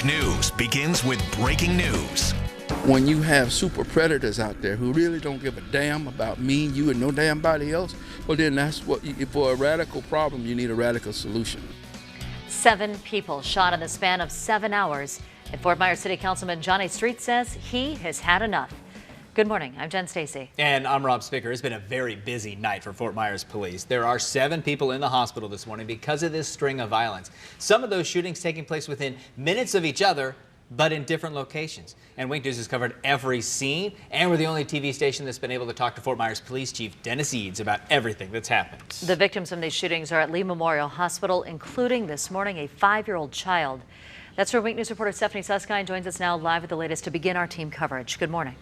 Wink News begins with breaking news. When you have super predators out there who really don't give a damn about me, you, and no damn body else, well then that's what, for a radical problem, you need a radical solution. 7 people shot in the span of 7 hours. And Fort Myers City Councilman Johnny Street says he has had enough. Good morning, I'm Jen Stacy. And I'm Rob Spicker. It's been a very busy night for Fort Myers police. There are 7 people in the hospital this morning because of this string of violence. Some of those shootings taking place within minutes of each other, but in different locations. And Wink News has covered every scene, and we're the only TV station that's been able to talk to Fort Myers Police Chief Dennis Eads about everything that's happened. The victims from these shootings are at Lee Memorial Hospital, including this morning a 5-year-old child. That's where Wink News reporter Stephanie Susskind joins us now live with the latest to begin our team coverage. Good morning.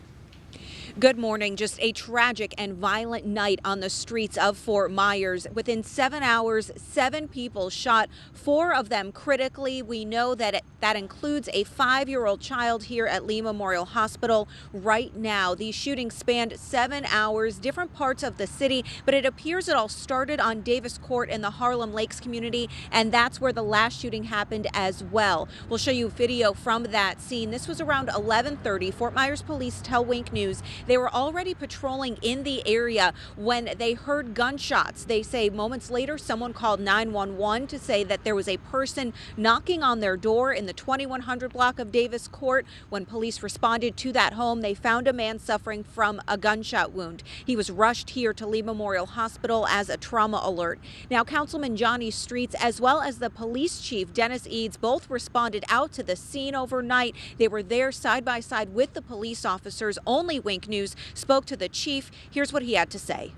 Good morning. Just a tragic and violent night on the streets of Fort Myers. Within 7 hours, 7 people shot, 4 of them critically. We know that that includes a 5-year-old child here at Lee Memorial Hospital right now. These shootings spanned 7 hours, different parts of the city, but it appears it all started on Davis Court in the Harlem Lakes community, and that's where the last shooting happened as well. We'll show you video from that scene. This was around 11:30. Fort Myers police tell Wink News they were already patrolling in the area when they heard gunshots. They say moments later, someone called 911 to say that there was a person knocking on their door in the 2100 block of Davis Court. When police responded to that home, they found a man suffering from a gunshot wound. He was rushed here to Lee Memorial Hospital as a trauma alert. Now, Councilman Johnny Streets, as well as the police chief, Dennis Eads, both responded out to the scene overnight. They were there side by side with the police officers. Only Wink News spoke to the chief. Here's what he had to say.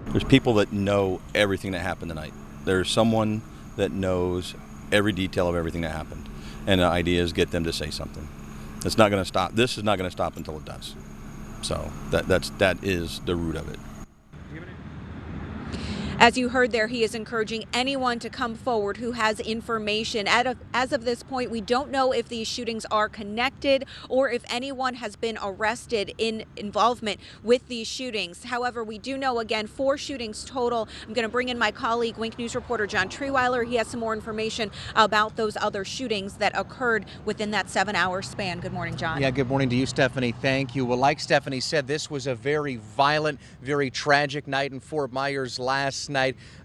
There's people that know everything that happened tonight. There's someone that knows every detail of everything that happened. And the idea is get them to say something. It's not going to stop. This is not going to stop until it does. So that is the root of it. As you heard there, he is encouraging anyone to come forward who has information. As of this point, we don't know if these shootings are connected or if anyone has been arrested in involvement with these shootings. However, we do know, again, 4 shootings total. I'm going to bring in my colleague, Wink News reporter John Treweiler. He has some more information about those other shootings that occurred within that 7-hour span. Good morning, John. Yeah, good morning to you, Stephanie. Thank you. Well, like Stephanie said, this was a very violent, very tragic night in Fort Myers last night.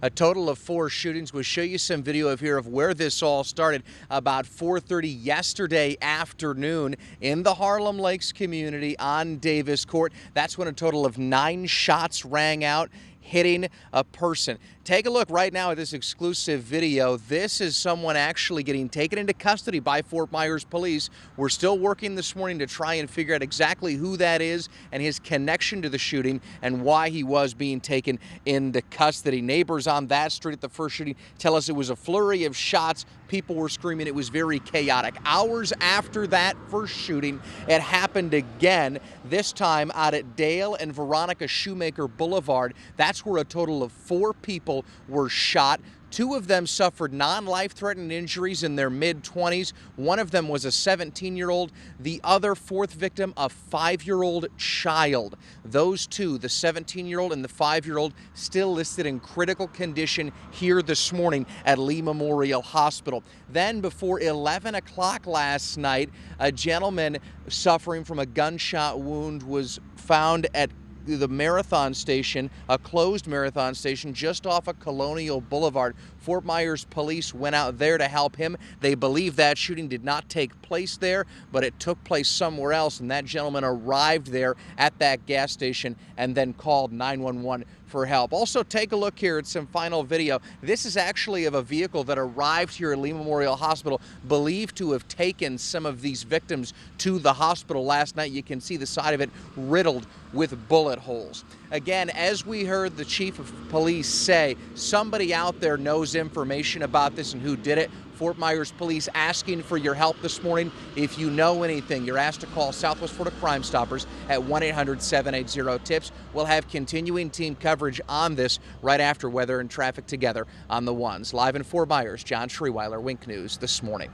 A total of 4 shootings. We'll show you some video of where this all started about 4:30 yesterday afternoon in the Harlem Lakes community on Davis Court. That's when a total of 9 shots rang out, hitting a person. Take a look right now at this exclusive video. This is someone actually getting taken into custody by Fort Myers police. We're still working this morning to try and figure out exactly who that is and his connection to the shooting and why he was being taken into custody. Neighbors on that street at the first shooting tell us it was a flurry of shots. People were screaming. It was very chaotic. Hours after that first shooting, it happened again, this time out at Dale and Veronica Shoemaker Boulevard. That's where a total of 4 people were shot. 2 of them suffered non-life-threatening injuries in their mid-20s. One of them was a 17-year-old. The other 4th victim, a 5-year-old child. Those 2, the 17-year-old and the 5-year-old, still listed in critical condition here this morning at Lee Memorial Hospital. Then before 11 o'clock last night, a gentleman suffering from a gunshot wound was found at the Marathon Station, a closed Marathon Station just off of Colonial Boulevard. Fort Myers police went out there to help him. They believe that shooting did not take place there, but it took place somewhere else, and that gentleman arrived there at that gas station and then called 911 for help. Also, take a look here at some final video. This is actually of a vehicle that arrived here at Lee Memorial Hospital, believed to have taken some of these victims to the hospital last night. You can see the side of it riddled with bullet holes. Again, as we heard the chief of police say, somebody out there knows information about this and who did it. Fort Myers police asking for your help this morning. If you know anything, you're asked to call Southwest Florida Crime Stoppers at 1-800-780-TIPS. We'll have continuing team coverage on this right after weather and traffic together on the ones. Live in Fort Myers, John Treweiler, Wink News this morning.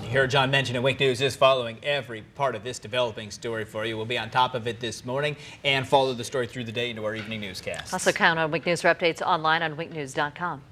You heard John mention it. Wink News is following every part of this developing story for you. We'll be on top of it this morning and follow the story through the day into our evening newscast. Also count on Wink News for updates online on winknews.com.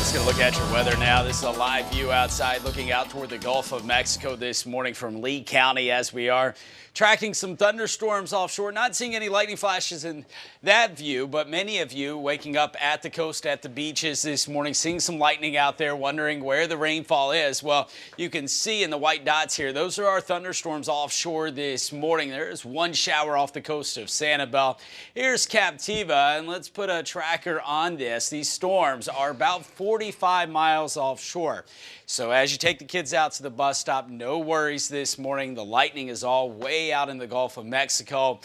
Just going to look at your weather now. This is a live view outside looking out toward the Gulf of Mexico this morning from Lee County as we are tracking some thunderstorms offshore. Not seeing any lightning flashes in that view, but many of you waking up at the coast at the beaches this morning, seeing some lightning out there, wondering where the rainfall is. Well, you can see in the white dots here, those are our thunderstorms offshore this morning. There is one shower off the coast of Sanibel. Here's Captiva, and let's put a tracker on this. These storms are about 45 miles offshore. So as you take the kids out to the bus stop, no worries this morning. The lightning is all way out in the Gulf of Mexico,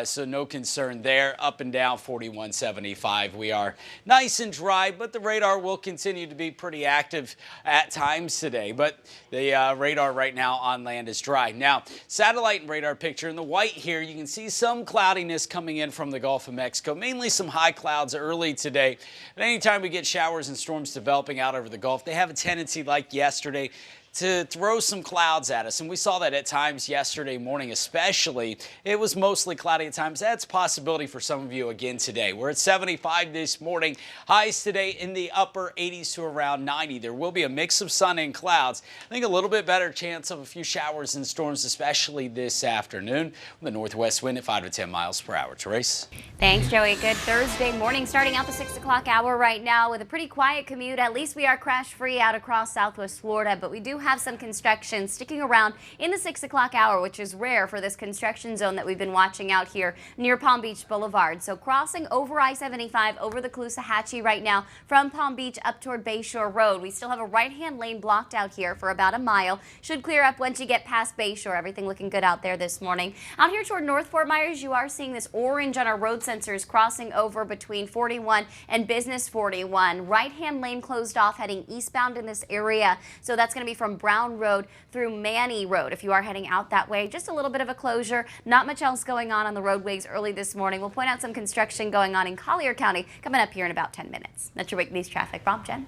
so no concern there. Up and down 4175. We are nice and dry, but the radar will continue to be pretty active at times today. But the radar right now on land is dry. Now, satellite and radar picture in the white here, you can see some cloudiness coming in from the Gulf of Mexico, mainly some high clouds early today. But anytime we get showers and storms developing out over the Gulf, they have a tendency, like yesterday, to throw some clouds at us. And we saw that at times yesterday morning especially. It was mostly cloudy at times. That's a possibility for some of you again today. We're at 75 this morning. Highs today in the upper 80s to around 90. There will be a mix of sun and clouds. I think a little bit better chance of a few showers and storms, especially this afternoon. The northwest wind at 5 to 10 miles per hour. Therese? Thanks, Joey. Good Thursday morning. Starting out the 6 o'clock hour right now with a pretty quiet commute. At least we are crash free out across Southwest Florida, but we do have some construction sticking around in the 6 o'clock hour, which is rare for this construction zone that we've been watching out here near Palm Beach Boulevard. So crossing over I-75 over the Caloosahatchee right now from Palm Beach up toward Bayshore Road. We still have a right-hand lane blocked out here for about a mile. Should clear up once you get past Bayshore. Everything looking good out there this morning. Out here toward North Fort Myers, you are seeing this orange on our road sensors crossing over between 41 and Business 41. Right-hand lane closed off heading eastbound in this area. So that's going to be from Brown Road through Manny Road. If you are heading out that way, just a little bit of a closure. Not much else going on the roadways early this morning. We'll point out some construction going on in Collier County coming up here in about 10 minutes. That's your Wake News traffic. Bob, Jen.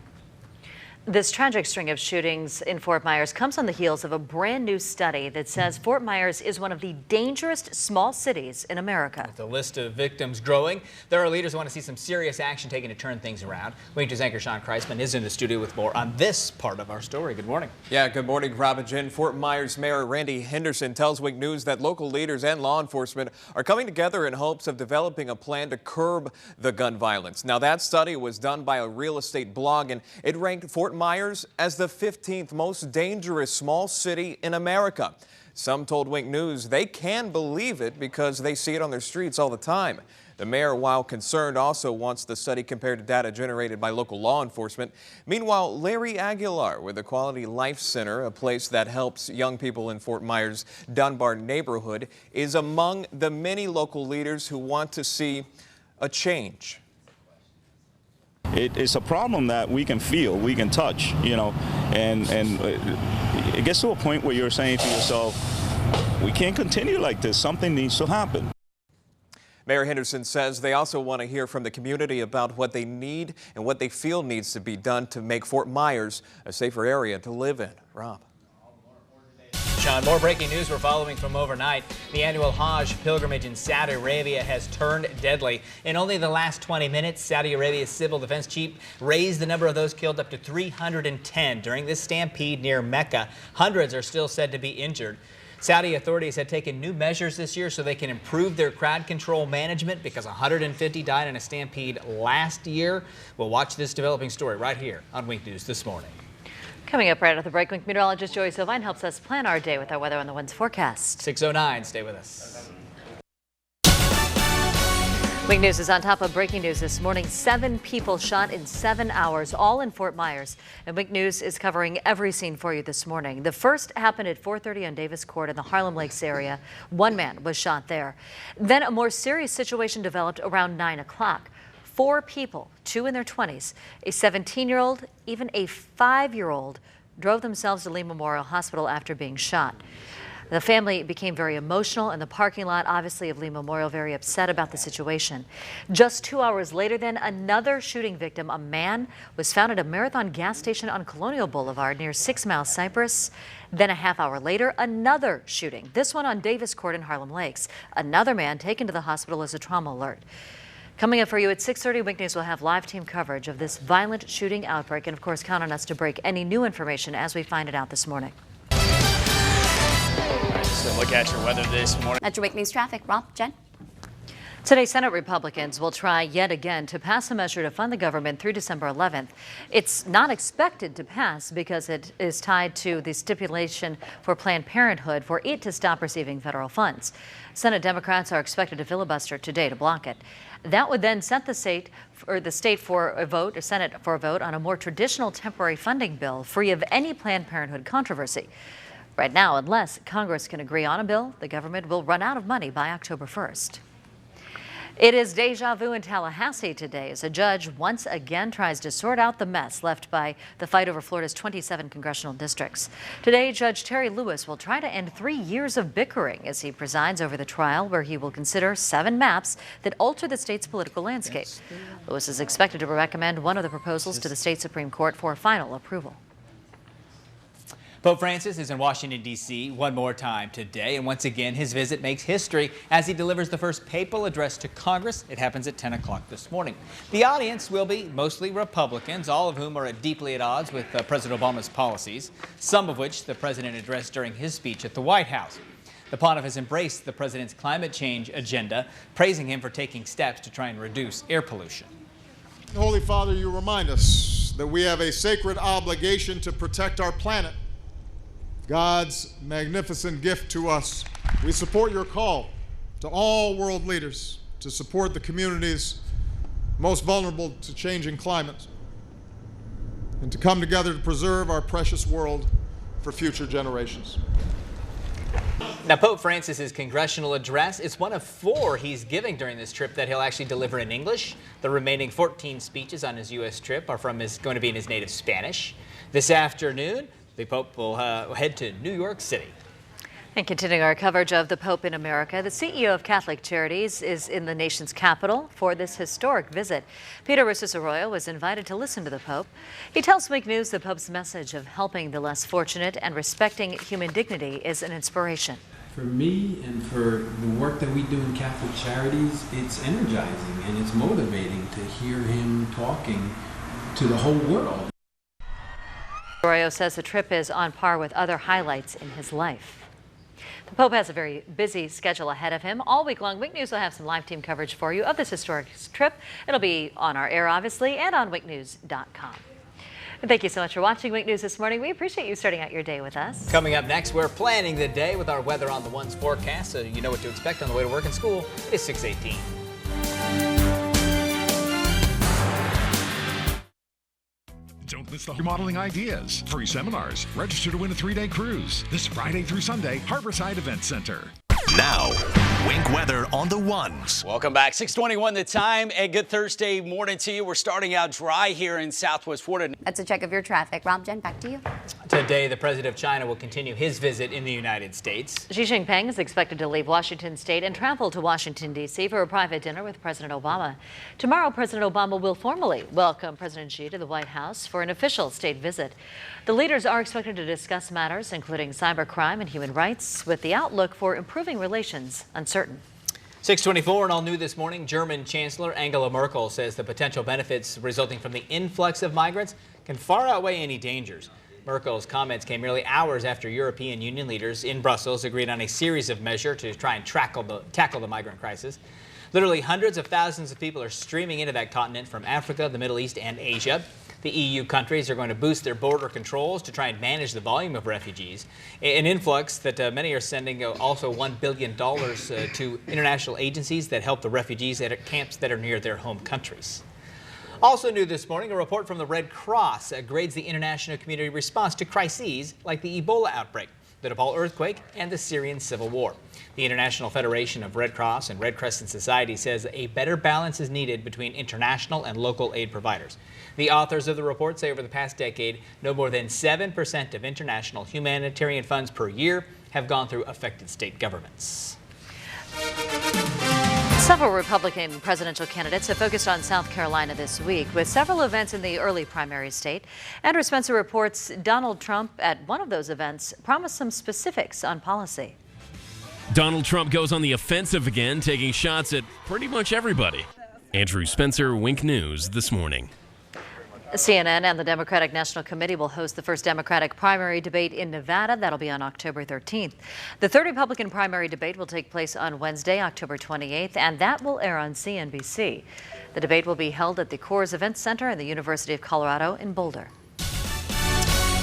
This tragic string of shootings in Fort Myers comes on the heels of a brand new study that says Fort Myers is one of the dangerous small cities in America. With the list of victims growing, there are leaders who want to see some serious action taken to turn things around. Wake News anchor Sean Kreisman is in the studio with more on this part of our story. Good morning. Yeah, good morning, Rob and Jen. Fort Myers Mayor Randy Henderson tells Wake News that local leaders and law enforcement are coming together in hopes of developing a plan to curb the gun violence. Now, that study was done by a real estate blog, and it ranked Fort Myers as the 15th most dangerous small city in America. Some told Wink News they can believe it because they see it on their streets all the time. The mayor, while concerned, also wants the study compared to data generated by local law enforcement. Meanwhile, Larry Aguilar with the Quality Life Center, a place that helps young people in Fort Myers' Dunbar neighborhood, is among the many local leaders who want to see a change. It's a problem that we can feel, we can touch, you know, and it gets to a point where you're saying to yourself, we can't continue like this. Something needs to happen. Mayor Henderson says they also want to hear from the community about what they need and what they feel needs to be done to make Fort Myers a safer area to live in. Rob. Sean, more breaking news we're following from overnight. The annual Hajj pilgrimage in Saudi Arabia has turned deadly. In only the last 20 minutes, Saudi Arabia's civil defense chief raised the number of those killed up to 310 during this stampede near Mecca. Hundreds are still said to be injured. Saudi authorities had taken new measures this year so they can improve their crowd control management because 150 died in a stampede last year. We'll watch this developing story right here on Wink News this morning. Coming up right after the break, meteorologist Joey Sylvine helps us plan our day with our weather on the Winds forecast. 6:09. Stay with us. Wink News is on top of breaking news this morning. 7 people shot in 7 hours, all in Fort Myers. And Wink News is covering every scene for you this morning. The first happened at 4:30 on Davis Court in the Harlem Lakes area. 1 man was shot there. Then a more serious situation developed around 9 o'clock. 4 people, 2 in their 20s, a 17-year-old, even a 5-year-old, drove themselves to Lee Memorial Hospital after being shot. The family became very emotional in the parking lot, obviously, of Lee Memorial, very upset about the situation. Just 2 hours later, then, another shooting victim, a man, was found at a Marathon gas station on Colonial Boulevard near 6 Mile Cypress. Then a half hour later, another shooting, this one on Davis Court in Harlem Lakes. Another man taken to the hospital as a trauma alert. Coming up for you at 6:30, Wink News will have live team coverage of this violent shooting outbreak. And of course, count on us to break any new information as we find it out this morning. All right, so look at your weather this morning. That's your Wink News traffic. Rob, Jen. Today, Senate Republicans will try yet again to pass a measure to fund the government through December 11th. It's not expected to pass because it is tied to the stipulation for Planned Parenthood for it to stop receiving federal funds. Senate Democrats are expected to filibuster today to block it. That would then set the Senate for a vote on a more traditional temporary funding bill free of any Planned Parenthood controversy. Right now, unless Congress can agree on a bill, the government will run out of money by October 1st. It is deja vu in Tallahassee today as a judge once again tries to sort out the mess left by the fight over Florida's 27 congressional districts. Today, Judge Terry Lewis will try to end 3 years of bickering as he presides over the trial, where he will consider 7 maps that alter the state's political landscape. Lewis is expected to recommend one of the proposals to the state Supreme Court for final approval. Pope Francis is in Washington, D.C. one more time today, and once again his visit makes history as he delivers the first papal address to Congress. It happens at 10 o'clock this morning. The audience will be mostly Republicans, all of whom are deeply at odds with President Obama's policies, some of which the president addressed during his speech at the White House. The pontiff has embraced the president's climate change agenda, praising him for taking steps to try and reduce air pollution. Holy Father, you remind us that we have a sacred obligation to protect our planet, God's magnificent gift to us. We support your call to all world leaders to support the communities most vulnerable to changing climate and to come together to preserve our precious world for future generations. Now, Pope Francis's congressional address is one of 4 he's giving during this trip that he'll actually deliver in English. The remaining 14 speeches on his U.S. trip are going to be in his native Spanish. This afternoon, the Pope will head to New York City. And continuing our coverage of the Pope in America, the CEO of Catholic Charities is in the nation's capital for this historic visit. Peter Russos-Arroyo was invited to listen to the Pope. He tells Wink News the Pope's message of helping the less fortunate and respecting human dignity is an inspiration. For me and for the work that we do in Catholic Charities, it's energizing and it's motivating to hear him talking to the whole world. Arroyo says the trip is on par with other highlights in his life. The Pope has a very busy schedule ahead of him. All week long, Wink News will have some live team coverage for you of this historic trip. It'll be on our air, obviously, and on winknews.com. And thank you so much for watching Wink News this morning. We appreciate you starting out your day with us. Coming up next, we're planning the day with our weather on the ones forecast, so you know what to expect on the way to work and school. It is 6:18. Don't miss the remodeling ideas. Free seminars. Register to win a 3-day cruise. This Friday through Sunday, Harborside Event Center. Now, Wink weather on the ones. Welcome back. 6:21 the time. A good Thursday morning to you. We're starting out dry here in Southwest Florida. That's a check of your traffic. Rob, Jen, back to you. Today, the president of China will continue his visit in the United States. Xi Jinping is expected to leave Washington State and travel to Washington, D.C. for a private dinner with President Obama. Tomorrow, President Obama will formally welcome President Xi to the White House for an official state visit. The leaders are expected to discuss matters including cybercrime and human rights, with the outlook for improving relations uncertain. 6:24 and all new this morning, German Chancellor Angela Merkel says the potential benefits resulting from the influx of migrants can far outweigh any dangers. Merkel's comments came merely hours after European Union leaders in Brussels agreed on a series of measures to try and tackle the migrant crisis. Literally hundreds of thousands of people are streaming into that continent from Africa, the Middle East, and Asia. The EU countries are going to boost their border controls to try and manage the volume of refugees. An influx that many are sending also $1 billion to international agencies that help the refugees at camps that are near their home countries. Also new this morning, a report from the Red Cross grades the international community response to crises like the Ebola outbreak, the Nepal earthquake, and the Syrian civil war. The International Federation of Red Cross and Red Crescent Society says a better balance is needed between international and local aid providers. The authors of the report say over the past decade, no more than 7% of international humanitarian funds per year have gone through affected state governments. Several Republican presidential candidates have focused on South Carolina this week, with several events in the early primary state. Andrew Spencer reports Donald Trump at one of those events promised some specifics on policy. Donald Trump goes on the offensive again, taking shots at pretty much everybody. Andrew Spencer, Wink News This Morning. CNN and the Democratic National Committee will host the first Democratic primary debate in Nevada. That'll be on October 13th. The third Republican primary debate will take place on Wednesday, October 28th, and that will air on CNBC. The debate will be held at the Coors Events Center at the University of Colorado in Boulder.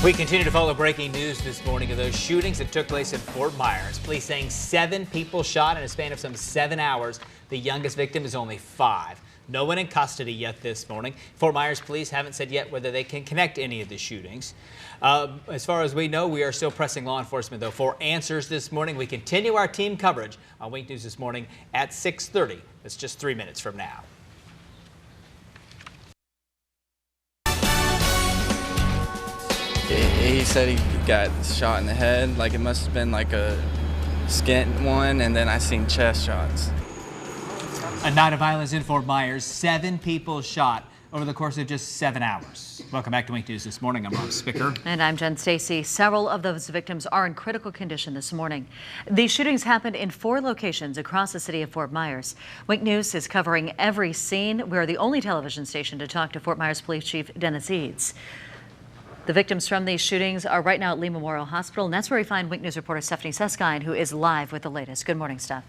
We continue to follow breaking news this morning of those shootings that took place in Fort Myers. Police saying 7 people shot in a span of some 7 hours. The youngest victim is only 5. No one in custody yet this morning. Fort Myers police haven't said yet whether they can connect any of the shootings. As far as we know, we are still pressing law enforcement, though, for answers this morning. We continue our team coverage on Wink News This Morning at 6:30. That's just 3 minutes from now. He said he got shot in the head, like it must have been like a skint one, and then I seen chest shots. A night of violence in Fort Myers, 7 people shot over the course of just 7 hours. Welcome back to Wink News This Morning. I'm Rob Spicker. And I'm Jen Stacy. Several of those victims are in critical condition this morning. These shootings happened in 4 locations across the city of Fort Myers. Wink News is covering every scene. We're the only television station to talk to Fort Myers Police Chief Dennis Eads. The victims from these shootings are right now at Lee Memorial Hospital, and that's where we find Wink News reporter Stephanie Suskind, who is live with the latest. Good morning, Steph.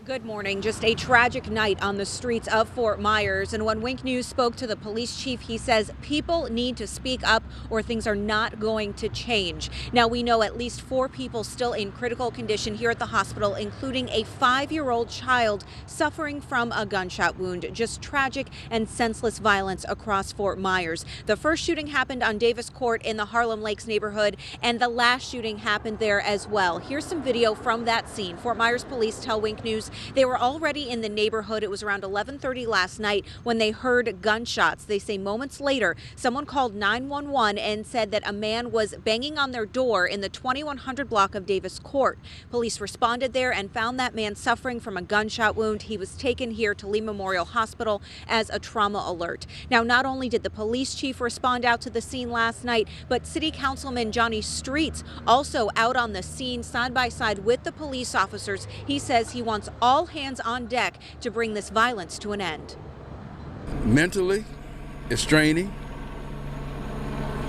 Good morning. Just a tragic night on the streets of Fort Myers. And when Wink News spoke to the police chief, he says people need to speak up or things are not going to change. Now, we know at least 4 people still in critical condition here at the hospital, including a 5-year-old child suffering from a gunshot wound. Just tragic and senseless violence across Fort Myers. The first shooting happened on Davis Court in the Harlem Lakes neighborhood, and the last shooting happened there as well. Here's some video from that scene. Fort Myers police tell Wink News they were already in the neighborhood. It was around 11:30 last night when they heard gunshots. They say moments later, someone called 911 and said that a man was banging on their door in the 2100 block of Davis Court. Police responded there and found that man suffering from a gunshot wound. He was taken here to Lee Memorial Hospital as a trauma alert. Now, not only did the police chief respond out to the scene last night, but City Councilman Johnny Streets also out on the scene side by side with the police officers. He says he wants all hands on deck to bring this violence to an end. Mentally, it's draining.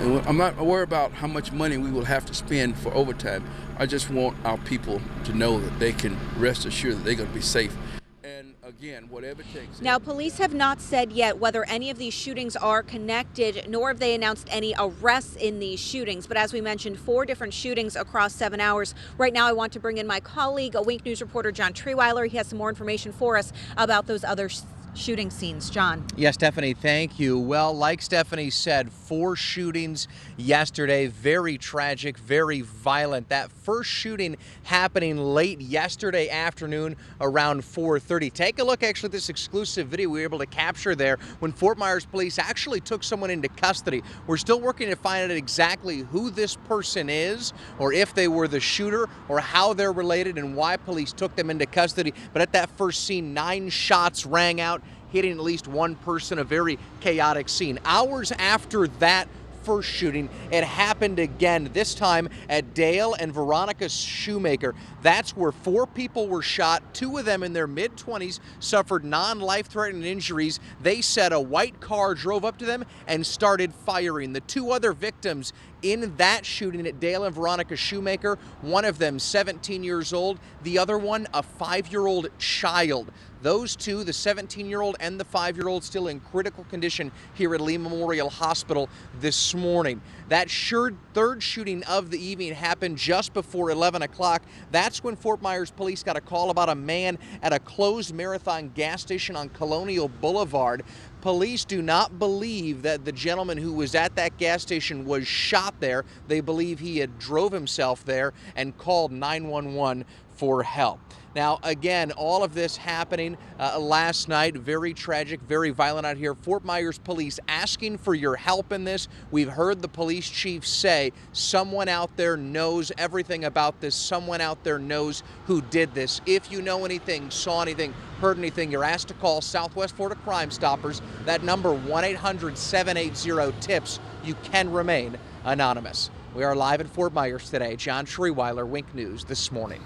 And I'm not worried about how much money we will have to spend for overtime. I just want our people to know that they can rest assured that they're going to be safe. And again, whatever it takes. Now, police have not said yet whether any of these shootings are connected, nor have they announced any arrests in these shootings. But as we mentioned, 4 different shootings across 7 hours. Right now, I want to bring in my colleague, a Wink News reporter, John Treweiler. He has some more information for us about those other shooting scenes. John. Yes, Stephanie, thank you. Well, like Stephanie said, 4 shootings yesterday, very tragic, very violent. That first shooting happening late yesterday afternoon around 4:30. Take a look actually at this exclusive video we were able to capture there when Fort Myers police actually took someone into custody. We're still working to find out exactly who this person is, or if they were the shooter, or how they're related and why police took them into custody. But at that first scene, 9 shots rang out, hitting at least one person, a very chaotic scene. Hours after that first shooting, it happened again, this time at Dale and Veronica Shoemaker. That's where 4 people were shot. 2 of them in their mid-20s suffered non-life-threatening injuries. They said a white car drove up to them and started firing. The 2 other victims in that shooting at Dale and Veronica Shoemaker, one of them 17 years old, the other one a 5-year-old child. Those 2, the 17-year-old and the 5-year-old, still in critical condition here at Lee Memorial Hospital this morning. That third shooting of the evening happened just before 11 o'clock. That's when Fort Myers police got a call about a man at a closed Marathon gas station on Colonial Boulevard. Police do not believe that the gentleman who was at that gas station was shot there. They believe he had drove himself there and called 911 for help. Now, again, all of this happening last night, very tragic, very violent out here. Fort Myers police asking for your help in this. We've heard the police chief say someone out there knows everything about this. Someone out there knows who did this. If you know anything, saw anything, heard anything, you're asked to call Southwest Florida Crime Stoppers. That number, 1-800-780-TIPS. You can remain anonymous. We are live in Fort Myers today. John Treweiler, Wink News This Morning.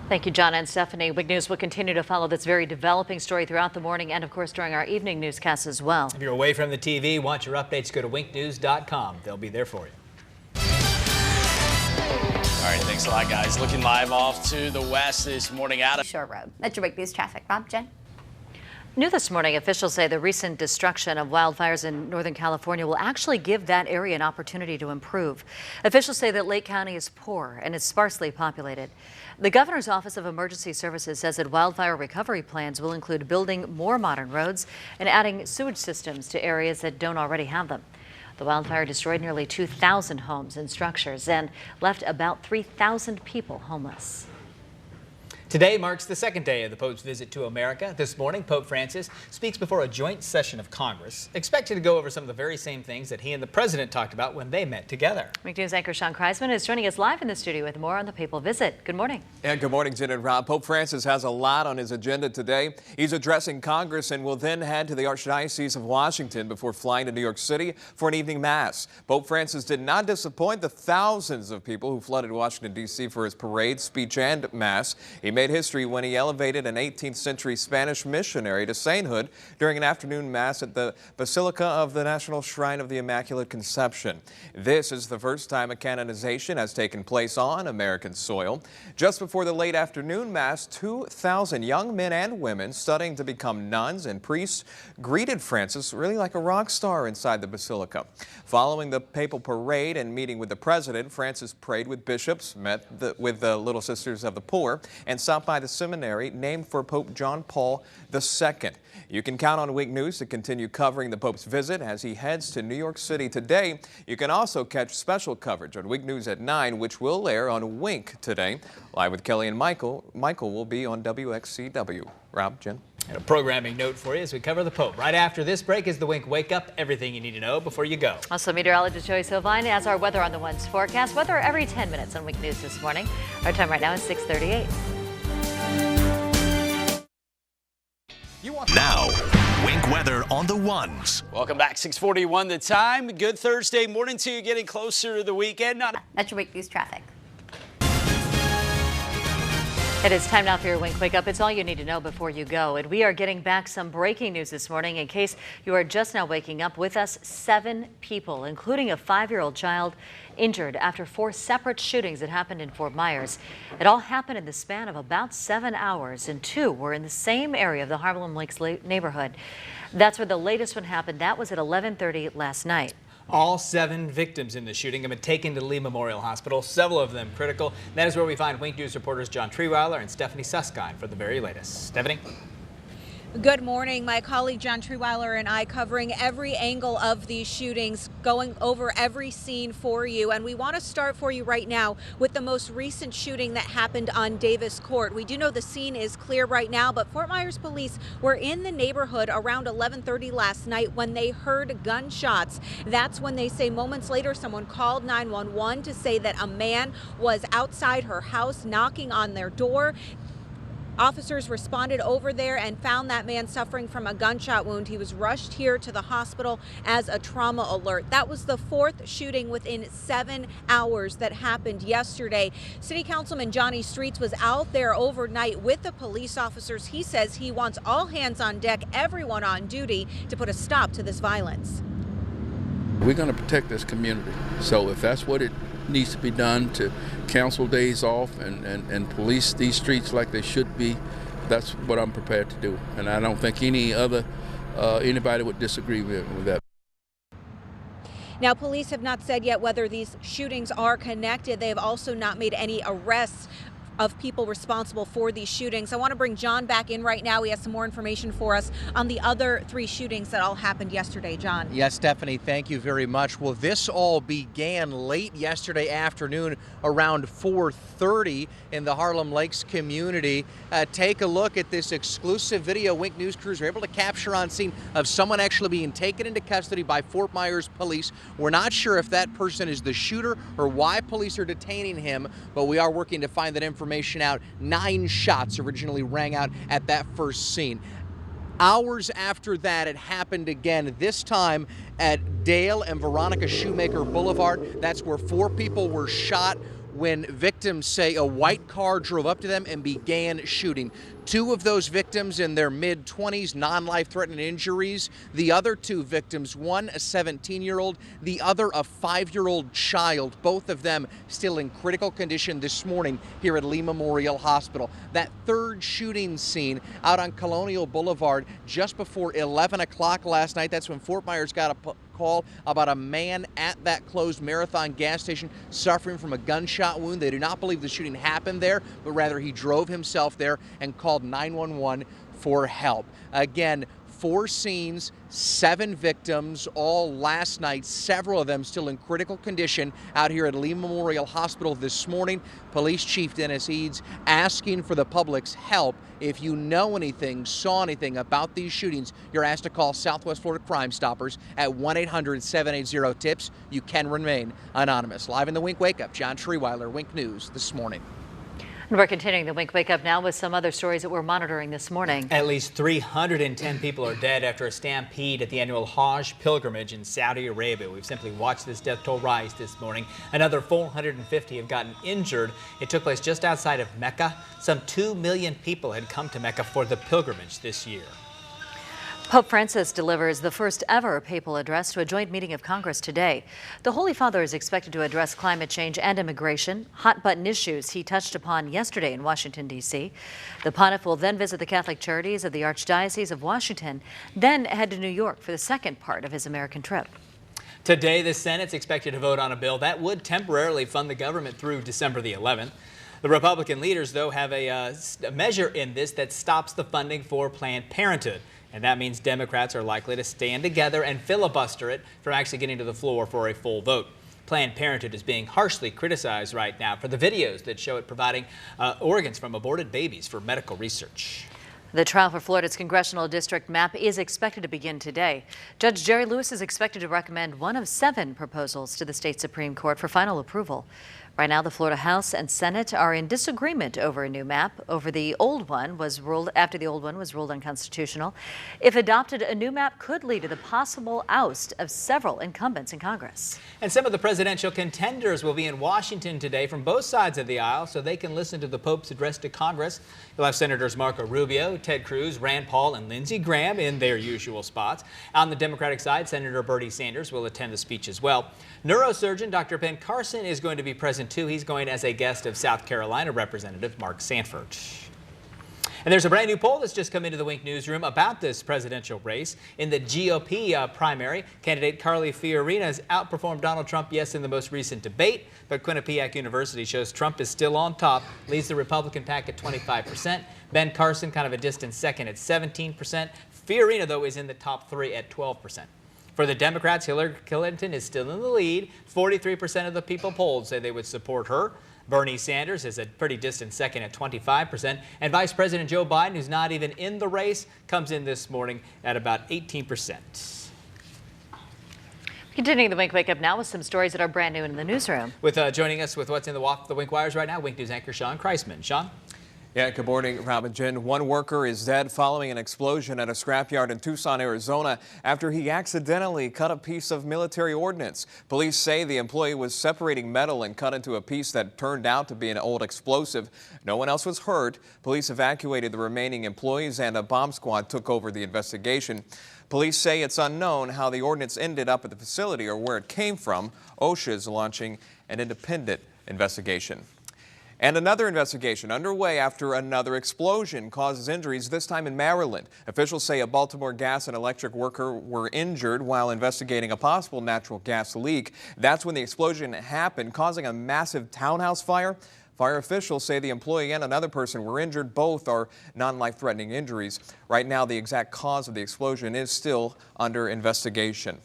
Thank you, John and Stephanie. Wink News will continue to follow this very developing story throughout the morning and, of course, during our evening newscasts as well. If you're away from the TV, want your updates, go to winknews.com. They'll be there for you. All right, thanks a lot, guys. Looking live off to the west this morning out of Shore Road. That's your Wink News traffic. Rob, Jen. New this morning, officials say the recent destruction of wildfires in Northern California will actually give that area an opportunity to improve. Officials say that Lake County is poor and is sparsely populated. The governor's Office of Emergency Services says that wildfire recovery plans will include building more modern roads and adding sewage systems to areas that don't already have them. The wildfire destroyed nearly 2,000 homes and structures and left about 3,000 people homeless. Today marks the second day of the Pope's visit to America. This morning, Pope Francis speaks before a joint session of Congress, expected to go over some of the very same things that he and the president talked about when they met together. Wink News anchor Sean Kreisman is joining us live in the studio with more on the papal visit. Good morning. And good morning, Jen and Rob. Pope Francis has a lot on his agenda today. He's addressing Congress and will then head to the Archdiocese of Washington before flying to New York City for an evening mass. Pope Francis did not disappoint the thousands of people who flooded Washington, D.C. for his parade, speech, and mass. He made history when he elevated an 18th century Spanish missionary to sainthood during an afternoon mass at the Basilica of the National Shrine of the Immaculate Conception. This is the first time a canonization has taken place on American soil. Just before the late afternoon mass, 2,000 young men and women studying to become nuns and priests greeted Francis really like a rock star inside the basilica. Following the papal parade and meeting with the president, Francis prayed with bishops, met with the Little Sisters of the Poor, and stopped by the seminary named for Pope John Paul II. You can count on Wink News to continue covering the Pope's visit as he heads to New York City today. You can also catch special coverage on Wink News at 9, which will air on Wink today. Live with Kelly and Michael. Michael will be on WXCW. Rob, Jen. And a programming note for you as we cover the Pope. Right after this break is the Wink Wake Up. Everything you need to know before you go. Also, meteorologist Joey Sylvine has our weather on the ones forecast. Weather every 10 minutes on Wink News this morning. Our time right now is 6:38. Now, Wink weather on the ones. Welcome back, 6:41 the time. Good Thursday morning to you, getting closer to the weekend. That's your Wink News traffic. It is time now for your Wink Wake Up. It's all you need to know before you go. And we are getting back some breaking news this morning. In case you are just now waking up with us, 7 people, including a 5-year-old child, injured after 4 separate shootings that happened in Fort Myers. It all happened in the span of about 7 hours, and 2 were in the same area of the Harlem Lakes neighborhood. That's where the latest one happened. That was at 11:30 last night. All 7 victims in the shooting have been taken to Lee Memorial Hospital, several of them critical. That is where we find Wink News reporters John Treweiler and Stephanie Susskind for the very latest. Stephanie? Good morning. My colleague John Treweiler and I covering every angle of these shootings, going over every scene for you. And we want to start for you right now with the most recent shooting that happened on Davis Court. We do know the scene is clear right now, but Fort Myers police were in the neighborhood around 11:30 last night when they heard gunshots. That's when they say moments later someone called 911 to say that a man was outside her house knocking on their door. Officers responded over there and found that man suffering from a gunshot wound. He was rushed here to the hospital as a trauma alert. That was the 4th shooting within 7 hours that happened yesterday. City Councilman Johnny Streets was out there overnight with the police officers. He says he wants all hands on deck, everyone on duty, to put a stop to this violence. We're going to protect this community. So if that's what it needs to be done, to cancel days off and police these streets like they should be, that's what I'm prepared to do. And I don't think anybody would disagree with that. Now, police have not said yet whether these shootings are connected. They have also not made any arrests of people responsible for these shootings. I want to bring John back in right now. He has some more information for us on the other 3 shootings that all happened yesterday. John. Yes, Stephanie, thank you very much. Well, this all began late yesterday afternoon around 4:30 in the Harlem Lakes community. Take a look at this exclusive video Wink News crews were able to capture on scene of someone actually being taken into custody by Fort Myers police. We're not sure if that person is the shooter or why police are detaining him, but we are working to find that information out. 9 shots originally rang out at that first scene. Hours after that, it happened again, this time at Dale and Veronica Shoemaker Boulevard. That's where 4 people were shot. when victims say a white car drove up to them and began shooting. 2 of those victims in their mid-20s, non-life-threatening injuries. The other 2 victims, one a 17-year-old, the other a 5-year-old child, both of them still in critical condition this morning here at Lee Memorial Hospital. That third shooting scene out on Colonial Boulevard just before 11 o'clock last night. That's when Fort Myers got a call about a man at that closed Marathon gas station suffering from a gunshot wound. They do not believe the shooting happened there, but rather he drove himself there and called 911 for help. Again, 4 scenes, 7 victims, all last night, several of them still in critical condition out here at Lee Memorial Hospital this morning. Police Chief Dennis Eads asking for the public's help. If you know anything, saw anything about these shootings, you're asked to call Southwest Florida Crime Stoppers at 1-800-780-TIPS. You can remain anonymous. Live in the Wink Wake Up, John Schrieweiler, Wink News this morning. And we're continuing the Wink Wake Up now with some other stories that we're monitoring this morning. At least 310 people are dead after a stampede at the annual Hajj pilgrimage in Saudi Arabia. We've simply watched this death toll rise this morning. Another 450 have gotten injured. It took place just outside of Mecca. Some 2 million people had come to Mecca for the pilgrimage this year. Pope Francis delivers the first ever papal address to a joint meeting of Congress today. The Holy Father is expected to address climate change and immigration, hot-button issues he touched upon yesterday in Washington, D.C. The pontiff will then visit the Catholic Charities of the Archdiocese of Washington, then head to New York for the second part of his American trip. Today, the Senate's expected to vote on a bill that would temporarily fund the government through December the 11th. The Republican leaders, though, have a measure in this that stops the funding for Planned Parenthood. And that means Democrats are likely to stand together and filibuster it from actually getting to the floor for a full vote. Planned Parenthood is being harshly criticized right now for the videos that show it providing organs from aborted babies for medical research. The trial for Florida's congressional district map is expected to begin today. Judge Jerry Lewis is expected to recommend one of 7 proposals to the state Supreme Court for final approval. Right now, the Florida House and Senate are in disagreement over a new map. After the old one was ruled unconstitutional. If adopted, a new map could lead to the possible oust of several incumbents in Congress. And some of the presidential contenders will be in Washington today from both sides of the aisle so they can listen to the Pope's address to Congress. You'll have Senators Marco Rubio, Ted Cruz, Rand Paul, and Lindsey Graham in their usual spots. On the Democratic side, Senator Bernie Sanders will attend the speech as well. Neurosurgeon Dr. Ben Carson is going to be present too. He's going as a guest of South Carolina Representative Mark Sanford. And there's a brand new poll that's just come into the Wink newsroom about this presidential race. In the GOP primary, candidate Carly Fiorina has outperformed Donald Trump, yes, in the most recent debate, but Quinnipiac University shows Trump is still on top, leads the Republican pack at 25%. Ben Carson kind of a distant second at 17%. Fiorina, though, is in the top 3 at 12%. For the Democrats, Hillary Clinton is still in the lead. 43% of the people polled say they would support her. Bernie Sanders is a pretty distant second at 25%. And Vice President Joe Biden, who's not even in the race, comes in this morning at about 18%. Continuing the Wink Wake Up now with some stories that are brand new in the newsroom. With joining us with what's in the Wink Wires right now, Wink News anchor Sean Kreisman. Sean? Yeah, good morning, Rob and Jen. One worker is dead following an explosion at a scrapyard in Tucson, Arizona, after he accidentally cut a piece of military ordnance. Police say the employee was separating metal and cut into a piece that turned out to be an old explosive. No one else was hurt. Police evacuated the remaining employees and a bomb squad took over the investigation. Police say it's unknown how the ordnance ended up at the facility or where it came from. OSHA is launching an independent investigation. And another investigation underway after another explosion causes injuries, this time in Maryland. Officials say a Baltimore gas and electric worker were injured while investigating a possible natural gas leak. That's when the explosion happened, causing a massive townhouse fire. Fire officials say the employee and another person were injured. Both are non-life-threatening injuries. Right now, the exact cause of the explosion is still under investigation.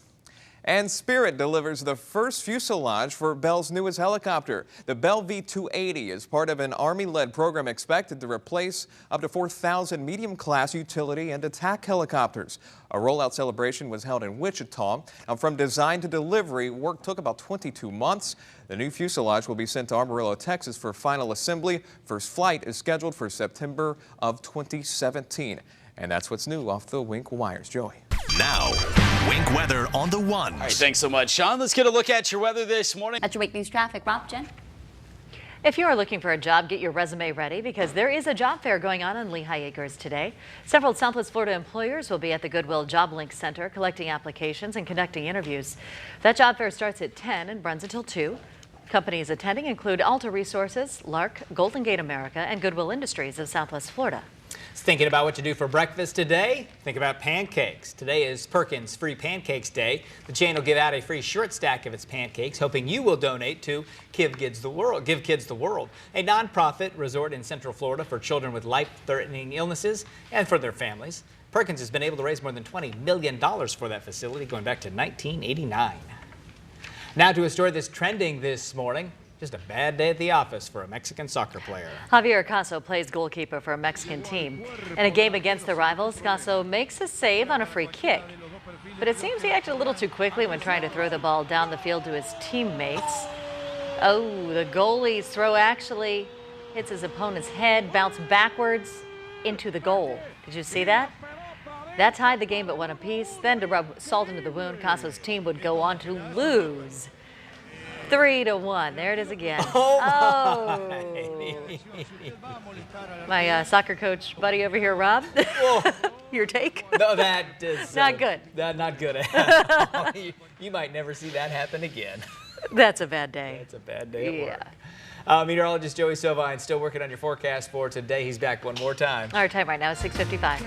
And Spirit delivers the first fuselage for Bell's newest helicopter. The Bell V-280 is part of an Army-led program expected to replace up to 4,000 medium-class utility and attack helicopters. A rollout celebration was held in Wichita. Now, from design to delivery, work took about 22 months. The new fuselage will be sent to Amarillo, Texas for final assembly. First flight is scheduled for September of 2017. And that's what's new off the Wink Wires. Joey. Now, Wink weather on the ones. All right, thanks so much, Sean. Let's get a look at your weather this morning. At your Wink News traffic, Rob, Jen. If you are looking for a job, get your resume ready because there is a job fair going on in Lehigh Acres today. Several Southwest Florida employers will be at the Goodwill Job Link Center collecting applications and conducting interviews. That job fair starts at 10 and runs until 2. Companies attending include Alta Resources, Lark, Golden Gate America, and Goodwill Industries of Southwest Florida. Thinking about what to do for breakfast today? Think about pancakes. Today is Perkins Free Pancakes Day. The chain will give out a free short stack of its pancakes, hoping you will donate to Give Kids the World, a nonprofit resort in Central Florida for children with life-threatening illnesses and for their families. Perkins has been able to raise more than $20 million for that facility going back to 1989. Now to a story that's trending this morning. Just a bad day at the office for a Mexican soccer player. Javier Caso plays goalkeeper for a Mexican team. In a game against the rivals, Caso makes a save on a free kick. But it seems he acted a little too quickly when trying to throw the ball down the field to his teammates. Oh, the goalie's throw actually hits his opponent's head, bounced backwards into the goal. Did you see that? That tied the game at 1 apiece. Then to rub salt into the wound, Caso's team would go on to lose 3-1. There it is again. My soccer coach buddy over here, Rob. Your take? No, that is not good. Not good. You might never see that happen again. That's a bad day. That's a bad day at work. Meteorologist Joey Sovine still working on your forecast for today. He's back one more time. Our time right now is 6:55.